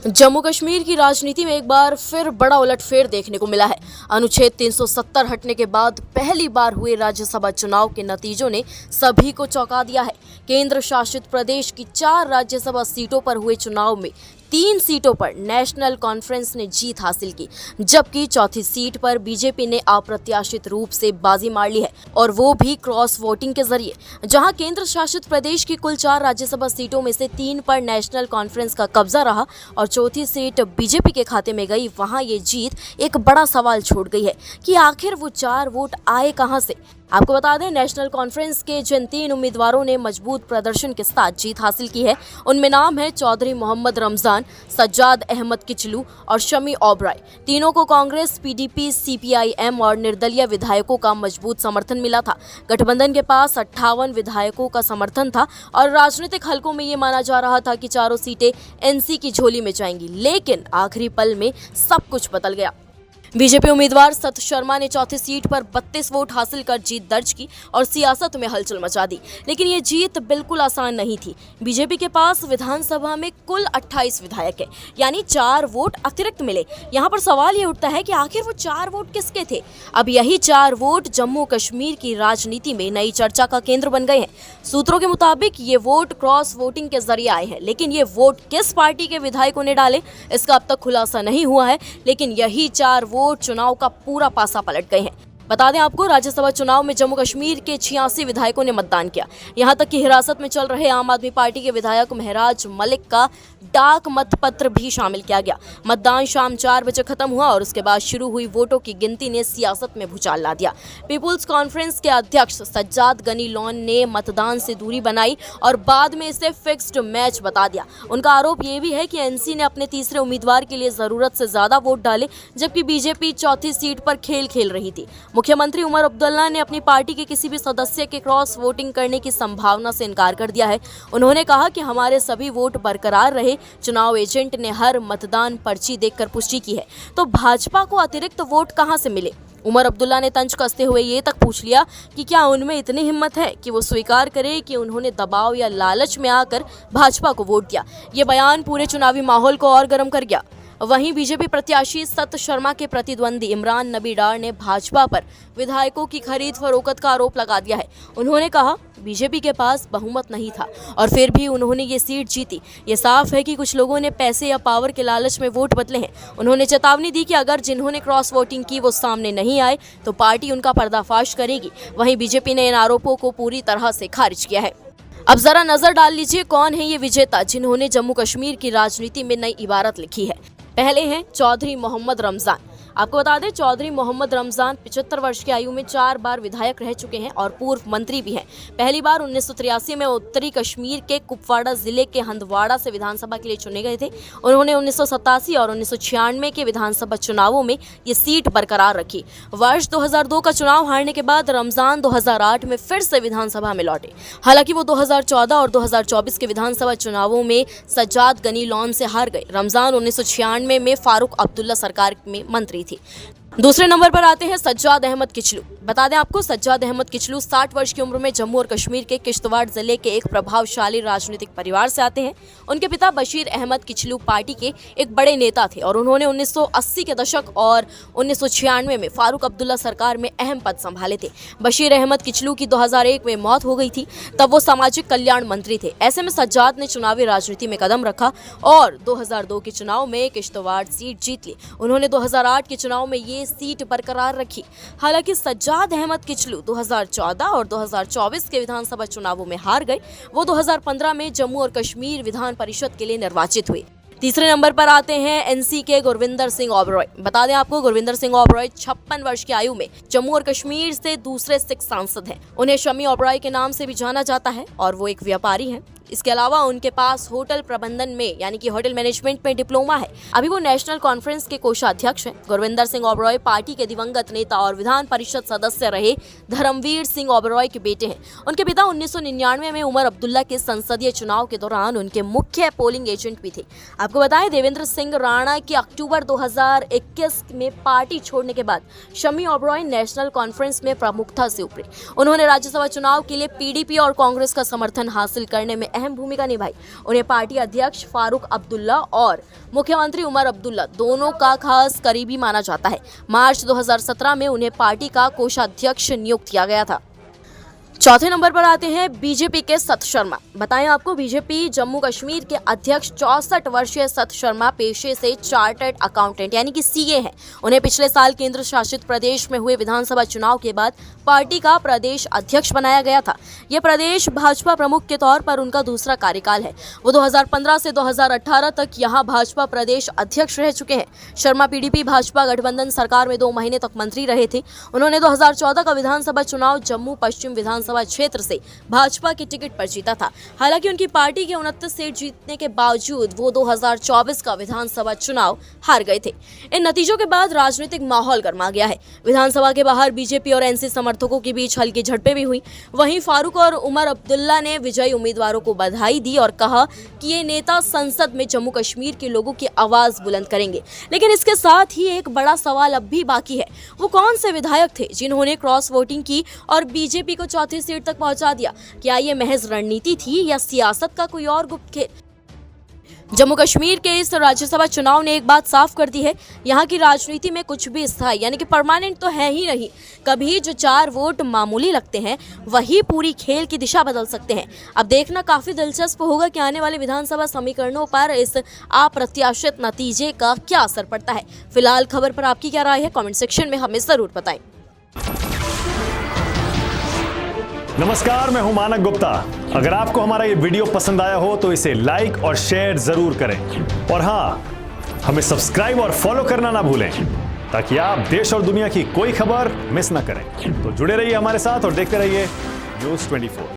जम्मू कश्मीर की राजनीति में एक बार फिर बड़ा उलटफेर देखने को मिला है। अनुच्छेद 370 हटने के बाद पहली बार हुए राज्यसभा चुनाव के नतीजों ने सभी को चौंका दिया है। केंद्र शासित प्रदेश की 4 राज्यसभा सीटों पर हुए चुनाव में 3 सीटों पर नेशनल कॉन्फ्रेंस ने जीत हासिल की, जबकि चौथी सीट पर बीजेपी ने अप्रत्याशित रूप से बाजी मार ली है, और वो भी क्रॉस वोटिंग के जरिए। जहां केंद्र शासित प्रदेश की कुल 4 राज्यसभा सीटों में से 3 पर नेशनल कॉन्फ्रेंस का कब्जा रहा और चौथी सीट बीजेपी के खाते में गई, वहां ये जीत एक बड़ा सवाल छोड़ गई है कि आखिर वो 4 वोट आए कहां से। आपको बता दें, नेशनल कॉन्फ्रेंस के जिन 3 उम्मीदवारों ने मजबूत प्रदर्शन के साथ जीत हासिल की है, उनमें नाम है चौधरी मोहम्मद रमजान, सज्जाद अहमद किचलू और शमी ओबराय। तीनों को कांग्रेस, पीडीपी, सीपीआईएम और निर्दलीय विधायकों का मजबूत समर्थन मिला था। गठबंधन के पास 58 विधायकों का समर्थन था और राजनीतिक हलकों में ये माना जा रहा था कि चारों सीटें एनसी की झोली में जाएंगी, लेकिन आखिरी पल में सब कुछ बदल गया। बीजेपी उम्मीदवार सत शर्मा ने चौथी सीट पर 32 वोट हासिल कर जीत दर्ज की और सियासत में हलचल मचा दी, लेकिन ये जीत बिल्कुल आसान नहीं थी। बीजेपी के पास विधानसभा में कुल 28 विधायक है, यानी 4 वोट अतिरिक्त मिले। यहाँ पर सवाल ये उठता है कि आखिर वो 4 वोट किसके थे। अब यही 4 वोट जम्मू कश्मीर की राजनीति में नई चर्चा का केंद्र बन गए हैं। सूत्रों के मुताबिक ये वोट क्रॉस वोटिंग के जरिए आए हैं, लेकिन ये वोट किस पार्टी के विधायकों ने डाले, इसका अब तक खुलासा नहीं हुआ है। लेकिन यही 4 वोट चुनाव का पूरा पासा पलट गए हैं। बता दें आपको, राज्यसभा चुनाव में जम्मू कश्मीर के 86 विधायकों ने मतदान किया। यहां तक कि हिरासत में चल रहे आम आदमी पार्टी के विधायक महराज मलिक का डाक मतपत्र भी शामिल किया गया। मतदान शाम 4 बजे खत्म हुआ और उसके बाद शुरू हुई वोटों की गिनती ने सियासत में भूचाल ला दिया। पीपुल्स कॉन्फ्रेंस के अध्यक्ष सज्जाद गनी लॉन ने मतदान से दूरी बनाई और बाद में इसे फिक्स्ड मैच बता दिया। उनका आरोप ये भी है कि एनसी ने अपने तीसरे उम्मीदवार के लिए जरूरत से ज्यादा वोट डाले, जबकि बीजेपी चौथी सीट पर खेल खेल रही थी। मुख्यमंत्री उमर अब्दुल्ला ने अपनी पार्टी के किसी भी सदस्य के क्रॉस वोटिंग करने की संभावना से इनकार कर दिया है। उन्होंने कहा कि हमारे सभी वोट बरकरार रहे। चुनाव एजेंट ने हर मतदान पर्ची देखकर पुष्टि की है। तो भाजपा को अतिरिक्त वोट कहां से मिले? उमर अब्दुल्ला ने तंज कसते हुए ये तक पूछ लिया कि क्या उनमें इतनी हिम्मत है कि वो स्वीकार करे कि उन्होंने दबाव या लालच में आकर भाजपा को वोट दिया। ये बयान पूरे चुनावी माहौल को और गर्म कर गया। वहीं बीजेपी प्रत्याशी सत शर्मा के प्रतिद्वंदी इमरान नबी डार ने भाजपा पर विधायकों की खरीद फरोख्त का आरोप लगा दिया है। उन्होंने कहा, बीजेपी के पास बहुमत नहीं था और फिर भी उन्होंने ये सीट जीती। ये साफ है कि कुछ लोगों ने पैसे या पावर के लालच में वोट बदले हैं। उन्होंने चेतावनी दी कि अगर जिन्होंने क्रॉस वोटिंग की वो सामने नहीं आए तो पार्टी उनका पर्दाफाश करेगी। वहीं बीजेपी ने इन आरोपों को पूरी तरह से खारिज किया है। अब जरा नजर डाल लीजिए, कौन है ये विजेता जिन्होंने जम्मू कश्मीर की राजनीति में नई इबारत लिखी है। पहले हैं चौधरी मोहम्मद रमजान। आपको बता दें, चौधरी मोहम्मद रमजान 75 वर्ष की आयु में 4 बार विधायक रह चुके हैं और पूर्व मंत्री भी हैं। पहली बार 1983 में उत्तरी कश्मीर के कुपवाड़ा जिले के हंदवाड़ा से विधानसभा के लिए चुने गए थे। उन्होंने 1987 और 1996 के विधानसभा चुनावों में ये सीट बरकरार रखी। वर्ष 2002 का चुनाव हारने के बाद रमजान 2008 में फिर से विधानसभा में लौटे। हालांकि वो 2014 और 2024 के विधानसभा चुनावों में सज्जाद गनी लॉन से हार गए। रमजान 1996 में फारूक अब्दुल्ला सरकार में मंत्री थी। दूसरे नंबर पर आते हैं सज्जाद अहमद किचलू। बता दें आपको, सज्जाद अहमद किचलू 60 वर्ष की उम्र में जम्मू और कश्मीर के किश्तवाड़ जिले के एक प्रभावशाली राजनीतिक परिवार से आते हैं। उनके पिता बशीर अहमद किचलू पार्टी के एक बड़े नेता थे और उन्होंने 1980 के दशक और 1996 में फारूक अब्दुल्ला सरकार में अहम पद संभाले थे। बशीर अहमद किचलू की 2001 में मौत हो गई थी, तब वो सामाजिक कल्याण मंत्री थे। ऐसे में सज्जाद ने चुनावी राजनीति में कदम रखा और 2002 के चुनाव में किश्तवाड़ सीट जीत ली। उन्होंने 2008 के चुनाव में ये सीट बरकरार रखी। हालांकि सज्जाद अहमद किचलू 2014 और 2024 के विधानसभा चुनावों में हार गए। वो 2015 में जम्मू और कश्मीर विधान परिषद के लिए निर्वाचित हुए। तीसरे नंबर पर आते हैं एनसी के गुरविंदर सिंह ओबरॉय। बता दें आपको, गुरविंदर सिंह ओबरॉय 56 वर्ष की आयु में जम्मू और कश्मीर से दूसरे सिख सांसद हैं। उन्हें शमी ओबरॉय के नाम से भी जाना जाता है और वो एक व्यापारी हैं। इसके अलावा उनके पास होटल प्रबंधन में यानी कि होटल मैनेजमेंट में डिप्लोमा है। अभी वो नेशनल कॉन्फ्रेंस के कोषाध्यक्ष हैं। गुरविंदर सिंह ओबरॉय पार्टी के दिवंगत नेता और विधान परिषद सदस्य रहे धर्मवीर सिंह ओबरॉय के बेटे हैं। उनके पिता 1999 में उमर अब्दुल्ला के संसदीय चुनाव के दौरान उनके मुख्य पोलिंग एजेंट भी थे। आपको बताएं, देवेंद्र सिंह राणा की अक्टूबर 2021 में पार्टी छोड़ने के बाद शमी ओबरॉय नेशनल कॉन्फ्रेंस में प्रमुखता से उभरे। उन्होंने राज्यसभा चुनाव के लिए पीडीपी और कांग्रेस का समर्थन हासिल करने में अहम भूमिका निभाई। उन्हें पार्टी अध्यक्ष फारूक अब्दुल्ला और मुख्यमंत्री उमर अब्दुल्ला दोनों का खास करीबी माना जाता है। मार्च 2017 में उन्हें पार्टी का कोषाध्यक्ष नियुक्त किया गया था। चौथे नंबर पर आते हैं बीजेपी के सत शर्मा। बताएं आपको, बीजेपी जम्मू कश्मीर के अध्यक्ष 64 वर्षीय सत शर्मा पेशे से चार्टर्ड अकाउंटेंट यानी कि सीए हैं। उन्हें पिछले साल केंद्र शासित प्रदेश में हुए विधानसभा चुनाव के बाद पार्टी का प्रदेश अध्यक्ष बनाया गया था। यह प्रदेश भाजपा प्रमुख के तौर पर उनका दूसरा कार्यकाल है। वो 2015 से 2018 तक यहां भाजपा प्रदेश अध्यक्ष रह चुके हैं। शर्मा पीडीपी भाजपा गठबंधन सरकार में 2 महीने तक मंत्री रहे थे। उन्होंने 2014 का विधानसभा चुनाव जम्मू पश्चिम विधानसभा क्षेत्र से भाजपा की टिकट पर जीता था। हालांकि उनकी पार्टी के 29 सीट जीतने के बावजूद वो 2024 का विधानसभा चुनाव हार गए थे। इन नतीजों के बाद राजनीतिक माहौल गर्मा गया है। विधानसभा के बाहर बीजेपी और एनसी समर्थकों के बीच हल्की झड़पें भी हुई। वहीं फारूक और उमर अब्दुल्ला ने विजयी उम्मीदवारों को बधाई दी और कहा कि ये नेता संसद में जम्मू कश्मीर के लोगों की आवाज बुलंद करेंगे। लेकिन इसके साथ ही एक बड़ा सवाल अब भी बाकी है। वो कौन से विधायक थे जिन्होंने क्रॉस वोटिंग की और बीजेपी को चौथी सीट तक पहुंचा दिया? क्या ये महज रणनीति थी या सियासत का कोई और गुप्त खेल? जम्मू कश्मीर के इस राज्यसभा चुनाव ने एक बात साफ कर दी है, यहाँ की राजनीति में कुछ भी स्थायी यानी कि परमानेंट तो है ही नहीं। कभी जो 4 वोट मामूली लगते हैं वही पूरी खेल की दिशा बदल सकते हैं। अब देखना काफी दिलचस्प होगा कि आने वाले विधानसभा समीकरणों पर इस अप्रत्याशित नतीजे का क्या असर पड़ता है। फिलहाल खबर पर आपकी क्या राय है, कमेंट सेक्शन में हमें जरूर बताएं। नमस्कार, मैं हूं मानक गुप्ता। अगर आपको हमारा ये वीडियो पसंद आया हो तो इसे लाइक और शेयर जरूर करें और हाँ, हमें सब्सक्राइब और फॉलो करना ना भूलें ताकि आप देश और दुनिया की कोई खबर मिस ना करें। तो जुड़े रहिए हमारे साथ और देखते रहिए न्यूज़ 24।